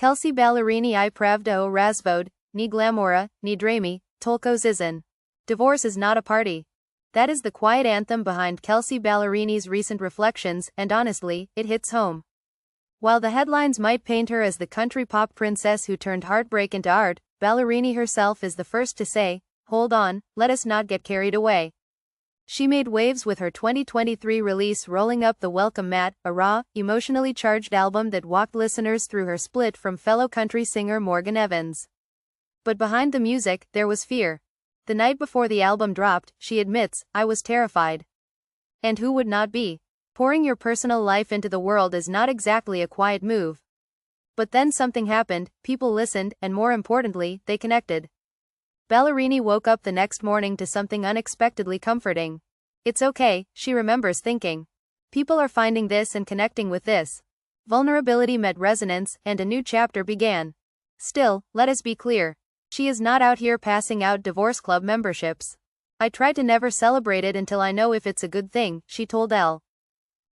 Kelsea Ballerini I pravda o разводе, ni glamura, ni dramы, только жизнь. Divorce is not a party. That is the quiet anthem behind Kelsea Ballerini's recent reflections, and honestly, it hits home. While the headlines might paint her as the country pop princess who turned heartbreak into art, Ballerini herself is the first to say, "Hold on, let us not get carried away." She made waves with her 2023 release Rolling Up the Welcome Mat, a raw, emotionally charged album that walked listeners through her split from fellow country singer Morgan Evans. But behind the music, there was fear. The night before the album dropped, she admits, "I was terrified." And who would not be? Pouring your personal life into the world is not exactly a quiet move. But then something happened, people listened, and more importantly, they connected. Ballerini woke up the next morning to something unexpectedly comforting. It's okay, she remembers thinking. People are finding this and connecting with this. Vulnerability met resonance, and a new chapter began. Still, let us be clear. She is not out here passing out divorce club memberships. "I try to never celebrate it until I know if it's a good thing," she told Elle.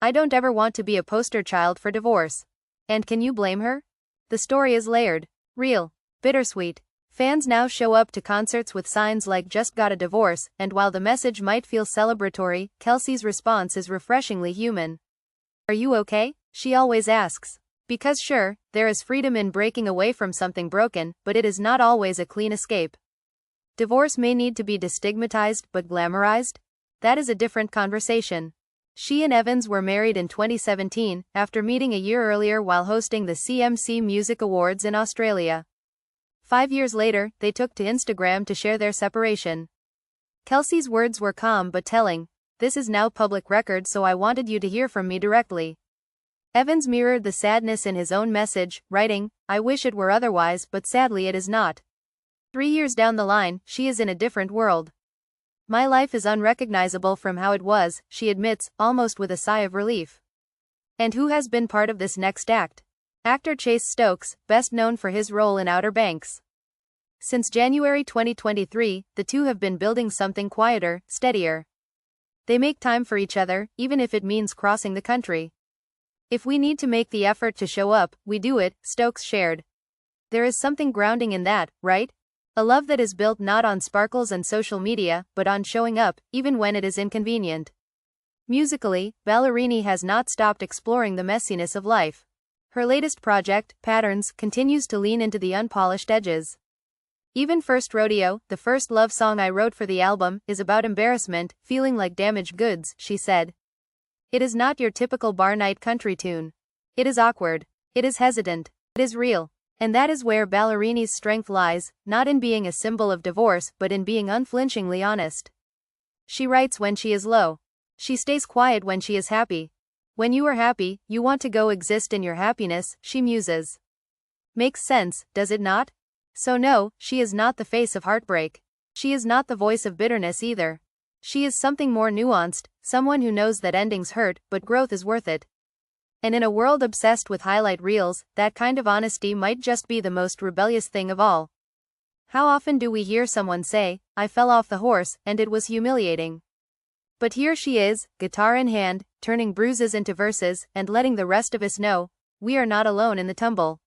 "I don't ever want to be a poster child for divorce." And can you blame her? The story is layered, real, bittersweet. Fans now show up to concerts with signs like "just got a divorce," and while the message might feel celebratory, Kelsey's response is refreshingly human. "Are you okay?" she always asks. Because sure, there is freedom in breaking away from something broken, but it is not always a clean escape. Divorce may need to be destigmatized, but glamorized? That is a different conversation. She and Evans were married in 2017, after meeting a year earlier while hosting the CMC Music Awards in Australia. 5 years later, they took to Instagram to share their separation. Kelsey's words were calm but telling. "This is now public record, so I wanted you to hear from me directly." Evans mirrored the sadness in his own message, writing, "I wish it were otherwise, but sadly it is not." 3 years down the line, she is in a different world. "My life is unrecognizable from how it was," she admits, almost with a sigh of relief. And who has been part of this next act? Actor Chase Stokes, best known for his role in Outer Banks. Since January 2023, the two have been building something quieter, steadier. They make time for each other, even if it means crossing the country. "If we need to make the effort to show up, we do it," Stokes shared. "There is something grounding in that, right? A love that is built not on sparkles and social media, but on showing up, even when it is inconvenient." Musically, Ballerini has not stopped exploring the messiness of life. Her latest project, Patterns, continues to lean into the unpolished edges. Even First Rodeo, the first love song I wrote for the album, is about embarrassment, feeling like damaged goods, she said. "It is not your typical bar night country tune. It is awkward. It is hesitant. It is real." And that is where Ballerini's strength lies, not in being a symbol of divorce, but in being unflinchingly honest. She writes when she is low. She stays quiet when she is happy. "When you are happy, you want to go exist in your happiness," she muses. Makes sense, does it not? So no, she is not the face of heartbreak. She is not the voice of bitterness either. She is something more nuanced, someone who knows that endings hurt, but growth is worth it. And in a world obsessed with highlight reels, that kind of honesty might just be the most rebellious thing of all. How often do we hear someone say, "I fell off the horse, and it was humiliating." But here she is, guitar in hand, turning bruises into verses, and letting the rest of us know, we are not alone in the tumble.